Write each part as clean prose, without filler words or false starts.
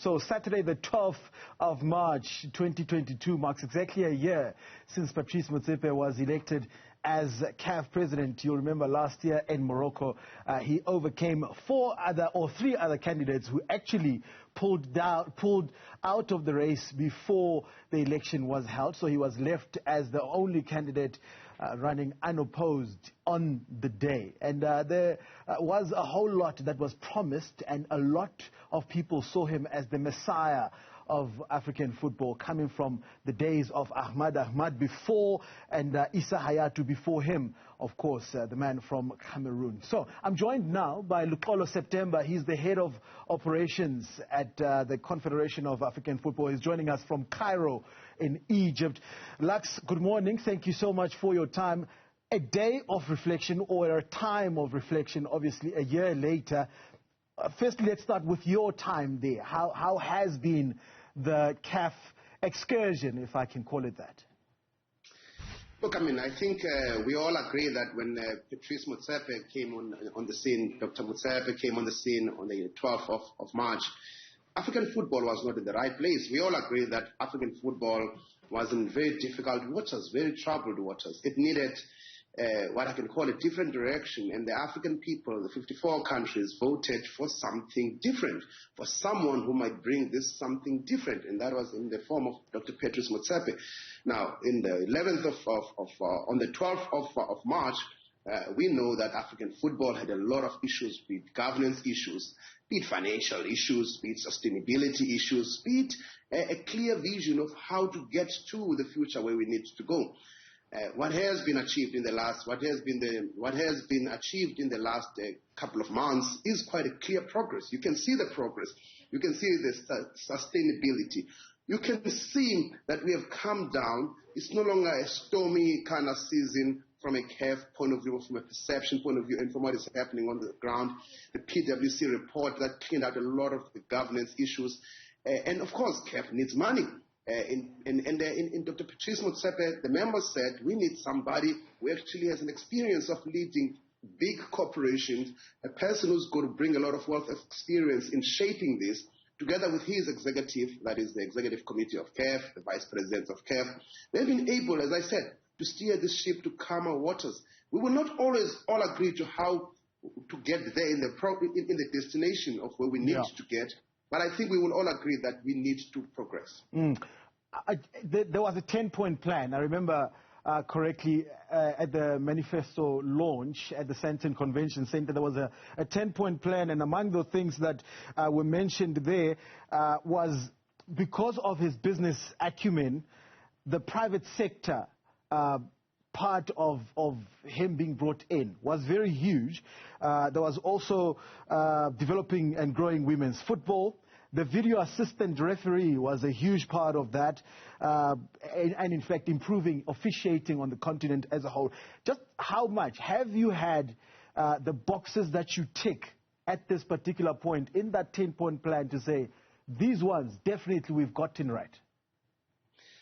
So Saturday, the 12th of March, 2022 marks exactly a year since Patrice Motsepe was elected as CAF President. You'll remember last year in Morocco, he overcame three other candidates who actually pulled out of the race before the election was held. So he was left as the only candidate running unopposed on the day. And there was a whole lot that was promised, and a lot of people saw him as the messiah of African football, coming from the days of Ahmad before, and Issa Hayatou before him, of course, the man from Cameroon. So I'm joined now by Luxolo September. He's the head of operations at the Confederation of African Football. He's joining us from Cairo in Egypt. Lux, good morning. Thank you so much for your time. A day of reflection, or a time of reflection, obviously a year later. Firstly, let's start with your time there. How has been the CAF excursion, if I can call it that? Look, I think we all agree that when Patrice Motsepe came on the scene, Dr. Motsepe came on the scene on the 12th of March, African football was not in the right place. We all agree that African football was in very difficult waters, very troubled waters. It needed what I can call a different direction, and the African people, the 54 countries, voted for something different, for someone who might bring this something different, and that was in the form of Dr. Patrice Motsepe. Now, in the 11th on the 12th of March, we know that African football had a lot of issues, be it governance issues, be it financial issues, be it sustainability issues, be it a clear vision of how to get to the future where we need to go. What has been achieved in the last couple of months is quite a clear progress. You can see the progress. You can see the sustainability. You can see that we have come down. It's no longer a stormy kind of season from a CAF point of view, from a perception point of view, and from what is happening on the ground. The PwC report that cleaned out a lot of the governance issues. And of course, CAF needs money. In Dr. Patrice Motsepe, the members said, we need somebody who actually has an experience of leading big corporations, a person who's going to bring a lot of wealth of experience in shaping this, together with his executive, that is the executive committee of CAF, the vice presidents of CAF. They've been able, as I said, to steer this ship to calmer waters. We will not always all agree to how to get there in the destination of where we need to get, but I think we will all agree that we need to progress. There was a 10-point plan. I remember correctly at the manifesto launch at the Sandton Convention Center, there was a 10-point plan, and among the things that were mentioned there was, because of his business acumen, the private sector part of him being brought in was very huge. There was also developing and growing women's football. The video assistant referee was a huge part of that, and in fact improving officiating on the continent as a whole. Just how much have you had the boxes that you tick at this particular point in that 10-point plan to say, these ones definitely we've gotten right?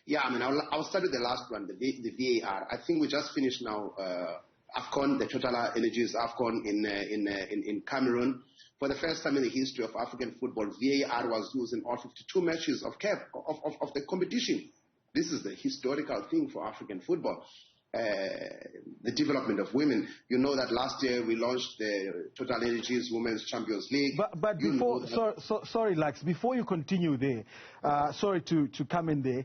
Yeah, I'll start with the last one, the VAR. I think we just finished now AFCON, the Total Energies AFCON in Cameroon. For the first time in the history of African football, VAR was used in all 52 matches of CAF, of the competition. This is the historical thing for African football. The development of women. You know that last year we launched the Total Energies Women's Champions League. But before, sorry, Lux, before you continue there, sorry to come in there,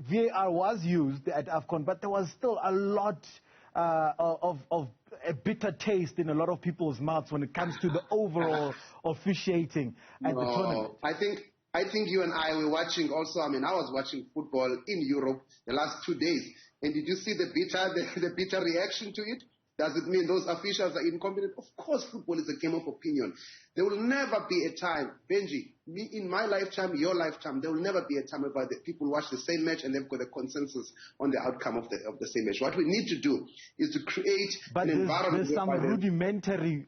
VAR was used at AFCON, but there was still a lot of a bitter taste in a lot of people's mouths when it comes to the overall officiating at the tournament. I think you and I were watching also. I was watching football in Europe the last 2 days. And did you see the bitter reaction to it? Does it mean those officials are incompetent? Of course, football is a game of opinion. There will never be a time, Benji, in my lifetime, your lifetime, there will never be a time where the people watch the same match and they've got a consensus on the outcome of the same match. What we need to do is to create an environment. There's some rudimentary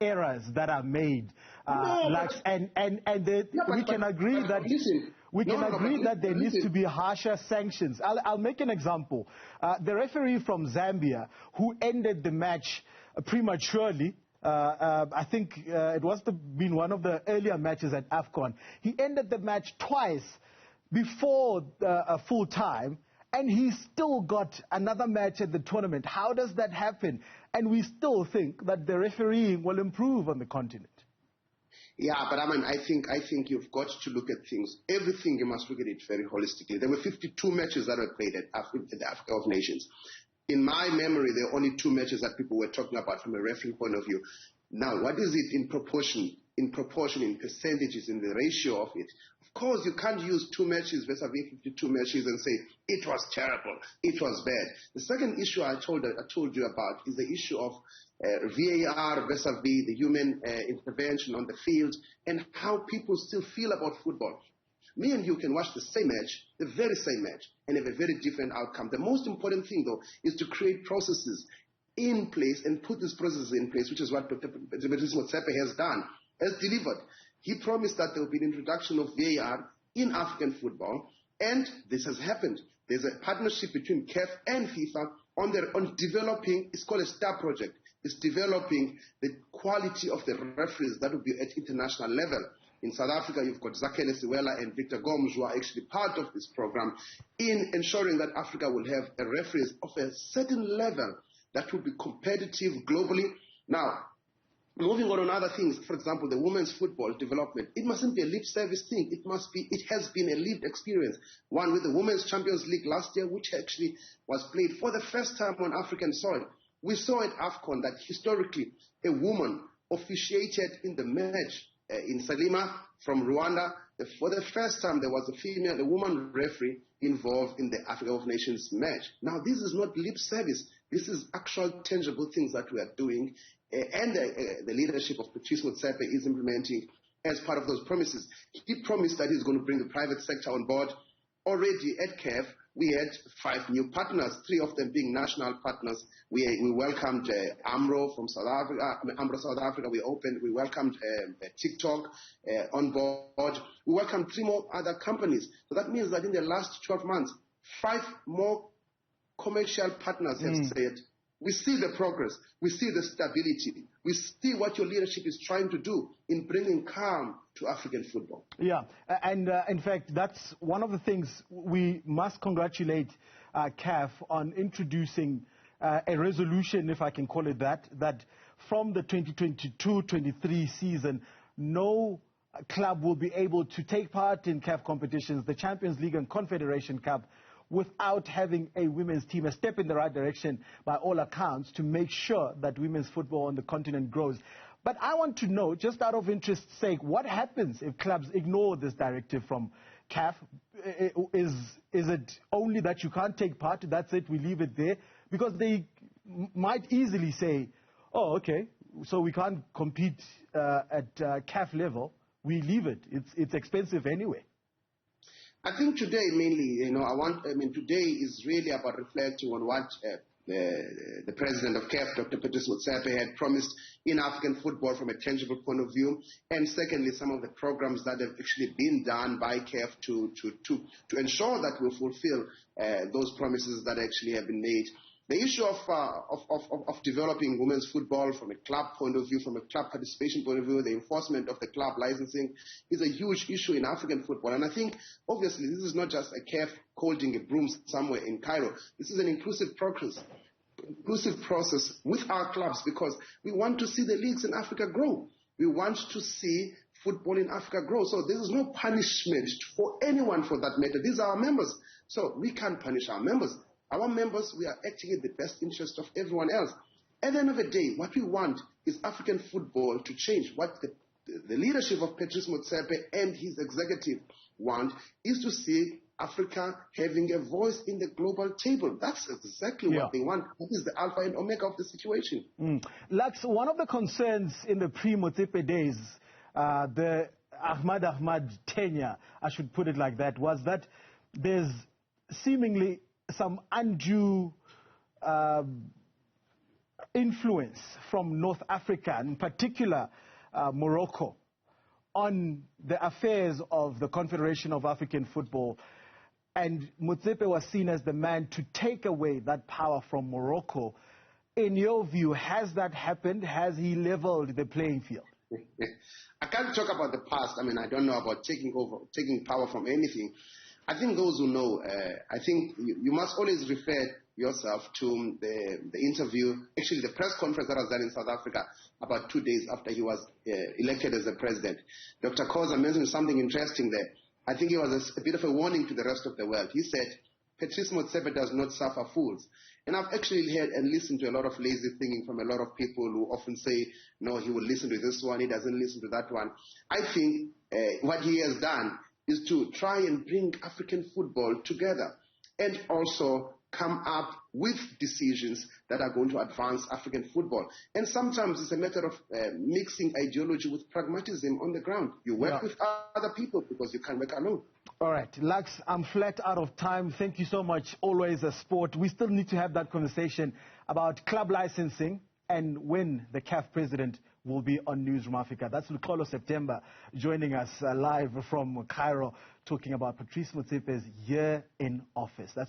errors that are made, we can agree that. Listen, that there needs to be harsher sanctions. I'll make an example. The referee from Zambia, who ended the match prematurely I think it was been one of the earlier matches at AFCON. He ended the match twice before full time, and he still got another match at the tournament. How does that happen? And we still think that the refereeing will improve on the continent. Yeah, but I think you've got to look at things. Everything, you must look at it very holistically. There were 52 matches that were played at the Africa of Nations. In my memory, there are only 2 matches that people were talking about from a referee point of view. Now, what is it in proportion, in percentages, in the ratio of it? Of course, you can't use 2 matches versus 52 matches and say, it was terrible, it was bad. The second issue I told you about is the issue of VAR versus the human intervention on the field and how people still feel about football. Me and you can watch the same match, the very same match, and have a very different outcome. The most important thing, though, is to create processes in place and put these processes in place, which is what Patrice Motsepe has done, has delivered. He promised that there will be an introduction of VAR in African football, and this has happened. There's a partnership between CAF and FIFA on developing, it's called a STAR project. It's developing the quality of the referees that will be at international level. In South Africa, you've got Zakele Siwela and Victor Gomes, who are actually part of this program in ensuring that Africa will have a referees of a certain level that will be competitive globally. Now, moving on other things, for example, the women's football development, it mustn't be a lip service thing. It has been a lived experience. One with the Women's Champions League last year, which actually was played for the first time on African soil. We saw at AFCON that historically a woman officiated in the match in Salima from Rwanda. For the first time there was a woman referee involved in the Africa of Nations match. Now this is not lip service. This is actual tangible things that we are doing and the leadership of Patrice Motsepe is implementing as part of those promises. He promised that he's going to bring the private sector on board. Already at CAF, we had 5 new partners, 3 of them being national partners. We welcomed AMRO from South Africa, AMRO South Africa. We welcomed TikTok on board. We welcomed 3 more other companies. So that means that in the last 12 months, 5 more commercial partners have said, we see the progress, we see the stability, we see what your leadership is trying to do in bringing calm to African football. Yeah, and in fact, that's one of the things we must congratulate CAF on introducing a resolution, if I can call it that from the 2022-23 season, no club will be able to take part in CAF competitions, the Champions League and Confederation Cup, without having a women's team, a step in the right direction by all accounts to make sure that women's football on the continent grows. But I want to know, just out of interest's sake, what happens if clubs ignore this directive from CAF? Is it only that you can't take part, that's it, we leave it there? Because they might easily say, oh, okay, so we can't compete at CAF level, we leave it, it's expensive anyway. I think today mainly, today is really about reflecting on what the president of CAF, Dr. Patrice Motsepe, had promised in African football from a tangible point of view, and secondly, some of the programs that have actually been done by CAF to ensure that we fulfill those promises that actually have been made. The issue of developing women's football from a club point of view, from a club participation point of view, the enforcement of the club licensing is a huge issue in African football. And I think, obviously, this is not just a CAF holding a broom somewhere in Cairo. This is an inclusive process with our clubs, because we want to see the leagues in Africa grow. We want to see football in Africa grow. So there is no punishment for anyone for that matter. These are our members. So we can't punish our members. Our members, we are acting in the best interest of everyone else. At the end of the day, what we want is African football to change. What the leadership of Patrice Motsepe and his executive want is to see Africa having a voice in the global table. That's exactly what they want. That is the alpha and omega of the situation. Lux, one of the concerns in the pre-Motsepe days, the Ahmad tenure, I should put it like that, was that there's seemingly some undue influence from North Africa, in particular Morocco, on the affairs of the Confederation of African Football. And Motsepe was seen as the man to take away that power from Morocco. In your view, has that happened? Has he leveled the playing field? I can't talk about the past. I mean, I don't know about taking power from anything. I think those who know, I think you must always refer yourself to the interview, actually the press conference that was done in South Africa about 2 days after he was elected as the president. Dr. Khoza mentioned something interesting there. I think it was a bit of a warning to the rest of the world. He said, Patrice Motsepe does not suffer fools. And I've actually heard and listened to a lot of lazy thinking from a lot of people who often say, no, he will listen to this one, he doesn't listen to that one. I think what he has done is to try and bring African football together and also come up with decisions that are going to advance African football. And sometimes it's a matter of mixing ideology with pragmatism on the ground. You work with other people because you can't work alone. All right, Lux, I'm flat out of time. Thank you so much. Always a sport. We still need to have that conversation about club licensing and when the CAF president will be on Newzroom Afrika. That's Luxolo September joining us live from Cairo, talking about Patrice Motsepe's year in office. That's